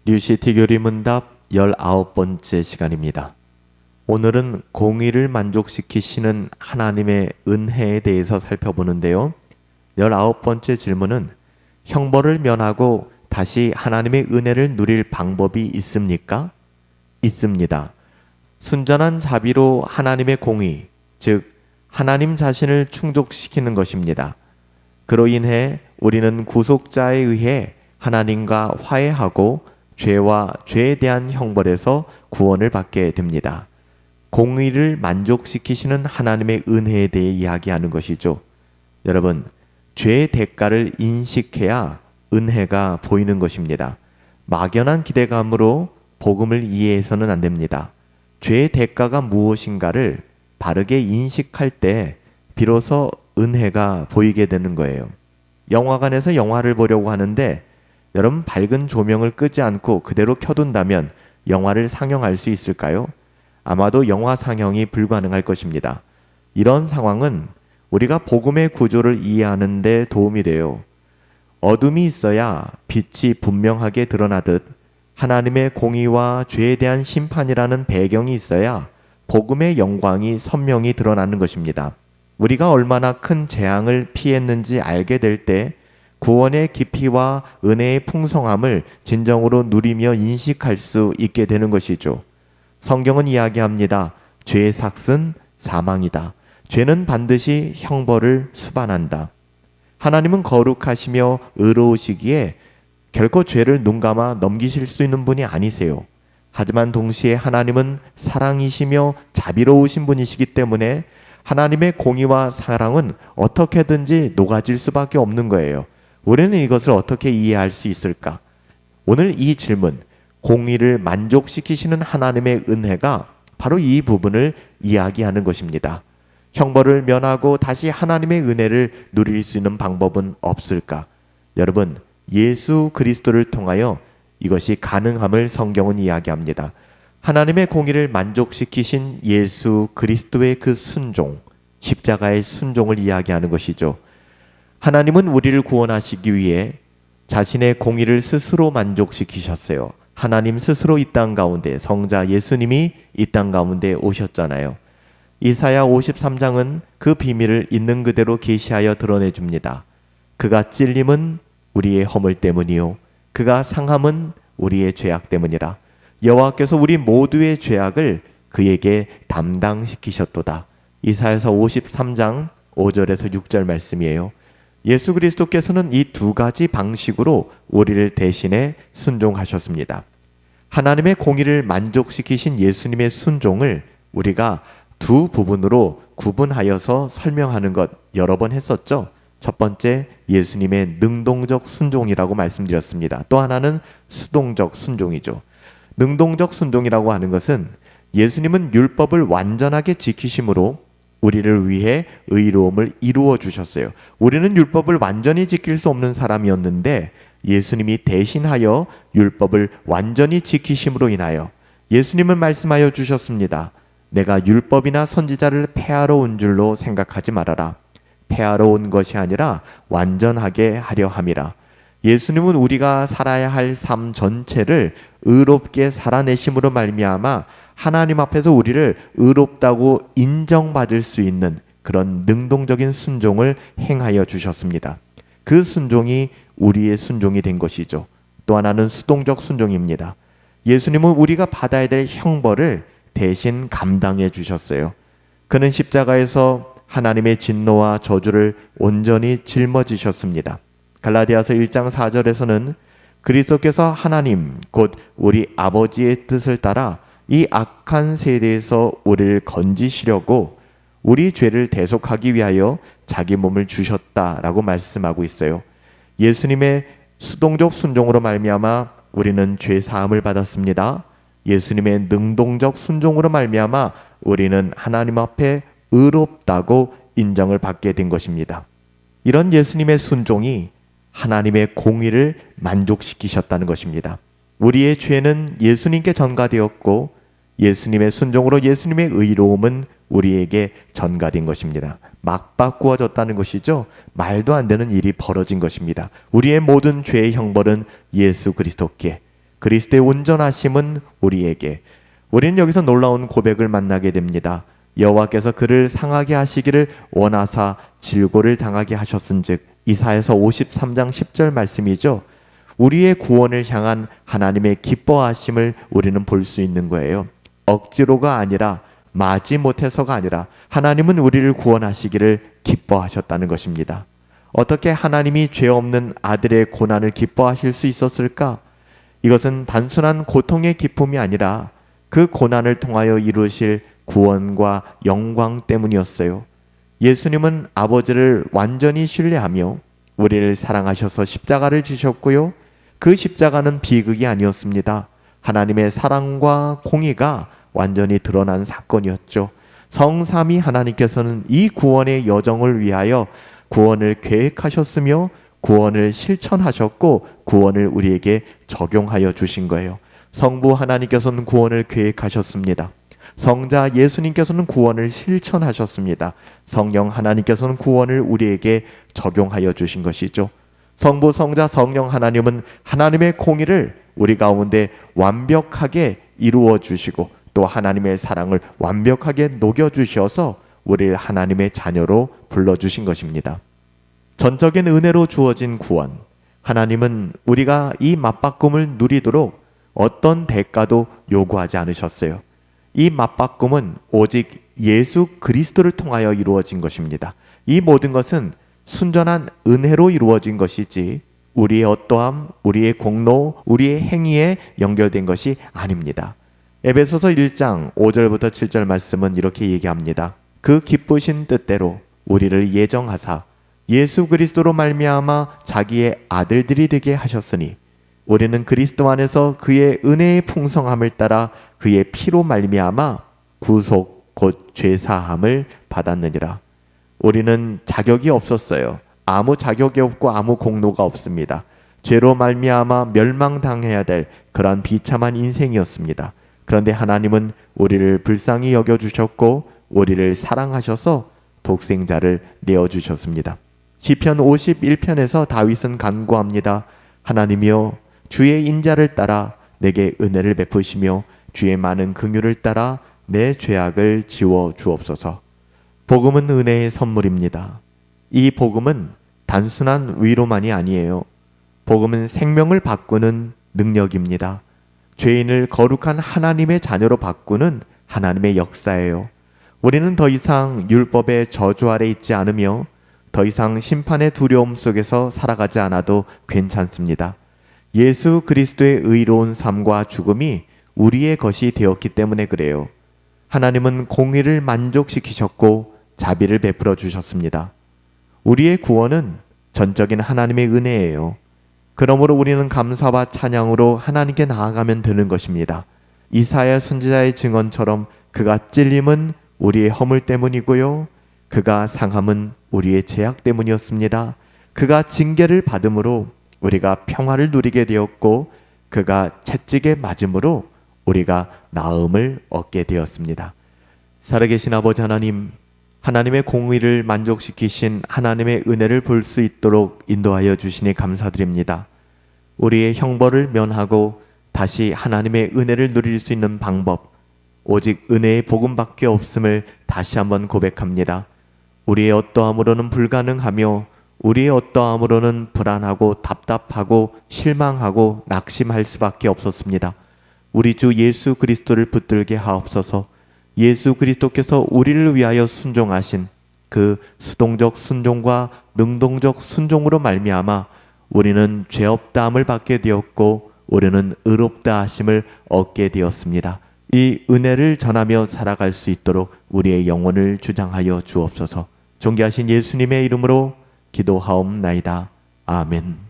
뉴시티 교리문답 19번째 시간입니다. 오늘은 공의를 만족시키시는 하나님의 은혜에 대해서 살펴보는데요. 19번째 질문은 형벌을 면하고 다시 하나님의 은혜를 누릴 방법이 있습니까? 있습니다. 순전한 자비로 하나님의 공의, 즉 하나님 자신을 충족시키는 것입니다. 그로 인해 우리는 구속자에 의해 하나님과 화해하고 죄와 죄에 대한 형벌에서 구원을 받게 됩니다. 공의를 만족시키시는 하나님의 은혜에 대해 이야기하는 것이죠. 여러분, 죄의 대가를 인식해야 은혜가 보이는 것입니다. 막연한 기대감으로 복음을 이해해서는 안 됩니다. 죄의 대가가 무엇인가를 바르게 인식할 때 비로소 은혜가 보이게 되는 거예요. 영화관에서 영화를 보려고 하는데 여러분, 밝은 조명을 끄지 않고 그대로 켜둔다면 영화를 상영할 수 있을까요? 아마도 영화 상영이 불가능할 것입니다. 이런 상황은 우리가 복음의 구조를 이해하는 데 도움이 돼요. 어둠이 있어야 빛이 분명하게 드러나듯 하나님의 공의와 죄에 대한 심판이라는 배경이 있어야 복음의 영광이 선명히 드러나는 것입니다. 우리가 얼마나 큰 재앙을 피했는지 알게 될 때 구원의 깊이와 은혜의 풍성함을 진정으로 누리며 인식할 수 있게 되는 것이죠. 성경은 이야기합니다. 죄의 삭은 사망이다. 죄는 반드시 형벌을 수반한다. 하나님은 거룩하시며 의로우시기에 결코 죄를 눈감아 넘기실 수 있는 분이 아니세요. 하지만 동시에 하나님은 사랑이시며 자비로우신 분이시기 때문에 하나님의 공의와 사랑은 어떻게든지 녹아질 수밖에 없는 거예요. 우리는 이것을 어떻게 이해할 수 있을까? 오늘 이 질문, 공의를 만족시키시는 하나님의 은혜가 바로 이 부분을 이야기하는 것입니다. 형벌을 면하고 다시 하나님의 은혜를 누릴 수 있는 방법은 없을까? 여러분, 예수 그리스도를 통하여 이것이 가능함을 성경은 이야기합니다. 하나님의 공의를 만족시키신 예수 그리스도의 그 순종, 십자가의 순종을 이야기하는 것이죠. 하나님은 우리를 구원하시기 위해 자신의 공의를 스스로 만족시키셨어요. 하나님 스스로 이 땅 가운데, 성자 예수님이 이 땅 가운데 오셨잖아요. 이사야 53장은 그 비밀을 있는 그대로 계시하여 드러내줍니다. 그가 찔림은 우리의 허물 때문이요 그가 상함은 우리의 죄악 때문이라. 여호와께서 우리 모두의 죄악을 그에게 담당시키셨도다. 이사야서 53장 5절에서 6절 말씀이에요. 예수 그리스도께서는 이 두 가지 방식으로 우리를 대신해 순종하셨습니다. 하나님의 공의를 만족시키신 예수님의 순종을 우리가 두 부분으로 구분하여서 설명하는 것 여러 번 했었죠. 첫 번째, 예수님의 능동적 순종이라고 말씀드렸습니다. 또 하나는 수동적 순종이죠. 능동적 순종이라고 하는 것은 예수님은 율법을 완전하게 지키심으로 우리를 위해 의로움을 이루어 주셨어요. 우리는 율법을 완전히 지킬 수 없는 사람이었는데 예수님이 대신하여 율법을 완전히 지키심으로 인하여 예수님은 말씀하여 주셨습니다. 내가 율법이나 선지자를 폐하러 온 줄로 생각하지 말아라. 폐하러 온 것이 아니라 완전하게 하려 함이라. 예수님은 우리가 살아야 할 삶 전체를 의롭게 살아내심으로 말미암아 하나님 앞에서 우리를 의롭다고 인정받을 수 있는 그런 능동적인 순종을 행하여 주셨습니다. 그 순종이 우리의 순종이 된 것이죠. 또 하나는 수동적 순종입니다. 예수님은 우리가 받아야 될 형벌을 대신 감당해 주셨어요. 그는 십자가에서 하나님의 진노와 저주를 온전히 짊어지셨습니다. 갈라디아서 1장 4절에서는 그리스도께서 하나님 곧 우리 아버지의 뜻을 따라 이 악한 세대에서 우리를 건지시려고 우리 죄를 대속하기 위하여 자기 몸을 주셨다라고 말씀하고 있어요. 예수님의 수동적 순종으로 말미암아 우리는 죄 사함을 받았습니다. 예수님의 능동적 순종으로 말미암아 우리는 하나님 앞에 의롭다고 인정을 받게 된 것입니다. 이런 예수님의 순종이 하나님의 공의를 만족시키셨다는 것입니다. 우리의 죄는 예수님께 전가되었고 예수님의 순종으로 예수님의 의로움은 우리에게 전가된 것입니다. 막 바꾸어졌다는 것이죠. 말도 안 되는 일이 벌어진 것입니다. 우리의 모든 죄의 형벌은 예수 그리스도께, 그리스도의 온전하심은 우리에게. 우리는 여기서 놀라운 고백을 만나게 됩니다. 여호와께서 그를 상하게 하시기를 원하사 질고를 당하게 하셨은즉, 이사야서 53장 10절 말씀이죠. 우리의 구원을 향한 하나님의 기뻐하심을 우리는 볼 수 있는 거예요. 억지로가 아니라, 마지못해서가 아니라 하나님은 우리를 구원하시기를 기뻐하셨다는 것입니다. 어떻게 하나님이 죄 없는 아들의 고난을 기뻐하실 수 있었을까? 이것은 단순한 고통의 기쁨이 아니라 그 고난을 통하여 이루실 구원과 영광 때문이었어요. 예수님은 아버지를 완전히 신뢰하며 우리를 사랑하셔서 십자가를 지셨고요. 그 십자가는 비극이 아니었습니다. 하나님의 사랑과 공의가 완전히 드러난 사건이었죠. 성삼위 하나님께서는 이 구원의 여정을 위하여 구원을 계획하셨으며 구원을 실천하셨고 구원을 우리에게 적용하여 주신 거예요. 성부 하나님께서는 구원을 계획하셨습니다. 성자 예수님께서는 구원을 실천하셨습니다. 성령 하나님께서는 구원을 우리에게 적용하여 주신 것이죠. 성부, 성자, 성령 하나님은 하나님의 공의를 우리 가운데 완벽하게 이루어 주시고 또 하나님의 사랑을 완벽하게 녹여주셔서 우리를 하나님의 자녀로 불러주신 것입니다. 전적인 은혜로 주어진 구원, 하나님은 우리가 이 맛바꿈을 누리도록 어떤 대가도 요구하지 않으셨어요. 이 맛바꿈은 오직 예수 그리스도를 통하여 이루어진 것입니다. 이 모든 것은 순전한 은혜로 이루어진 것이지 우리의 어떠함, 우리의 공로, 우리의 행위에 연결된 것이 아닙니다. 에베소서 1장 5절부터 7절 말씀은 이렇게 얘기합니다. 그 기쁘신 뜻대로 우리를 예정하사 예수 그리스도로 말미암아 자기의 아들들이 되게 하셨으니 우리는 그리스도 안에서 그의 은혜의 풍성함을 따라 그의 피로 말미암아 구속 곧 죄사함을 받았느니라. 우리는 자격이 없었어요. 아무 자격이 없고 아무 공로가 없습니다. 죄로 말미암아 멸망당해야 될 그러한 비참한 인생이었습니다. 그런데 하나님은 우리를 불쌍히 여겨주셨고 우리를 사랑하셔서 독생자를 내어주셨습니다. 시편 51편에서 다윗은 간구합니다. 하나님이여 주의 인자를 따라 내게 은혜를 베푸시며 주의 많은 긍휼을 따라 내 죄악을 지워 주옵소서. 복음은 은혜의 선물입니다. 이 복음은 단순한 위로만이 아니에요. 복음은 생명을 바꾸는 능력입니다. 죄인을 거룩한 하나님의 자녀로 바꾸는 하나님의 역사예요. 우리는 더 이상 율법의 저주 아래 있지 않으며 더 이상 심판의 두려움 속에서 살아가지 않아도 괜찮습니다. 예수 그리스도의 의로운 삶과 죽음이 우리의 것이 되었기 때문에 그래요. 하나님은 공의를 만족시키셨고 자비를 베풀어 주셨습니다. 우리의 구원은 전적인 하나님의 은혜예요. 그러므로 우리는 감사와 찬양으로 하나님께 나아가면 되는 것입니다. 이사야 선지자의 증언처럼 그가 찔림은 우리의 허물 때문이고요. 그가 상함은 우리의 죄악 때문이었습니다. 그가 징계를 받음으로 우리가 평화를 누리게 되었고 그가 채찍에 맞음으로 우리가 나음을 얻게 되었습니다. 살아계신 아버지 하나님, 하나님의 공의를 만족시키신 하나님의 은혜를 볼 수 있도록 인도하여 주시니 감사드립니다. 우리의 형벌을 면하고 다시 하나님의 은혜를 누릴 수 있는 방법, 오직 은혜의 복음밖에 없음을 다시 한번 고백합니다. 우리의 어떠함으로는 불가능하며 우리의 어떠함으로는 불안하고 답답하고 실망하고 낙심할 수밖에 없었습니다. 우리 주 예수 그리스도를 붙들게 하옵소서. 예수 그리스도께서 우리를 위하여 순종하신 그 수동적 순종과 능동적 순종으로 말미암아 우리는 죄 없다함을 받게 되었고 우리는 의롭다 하심을 얻게 되었습니다. 이 은혜를 전하며 살아갈 수 있도록 우리의 영혼을 주장하여 주옵소서. 존귀하신 예수님의 이름으로 기도하옵나이다. 아멘.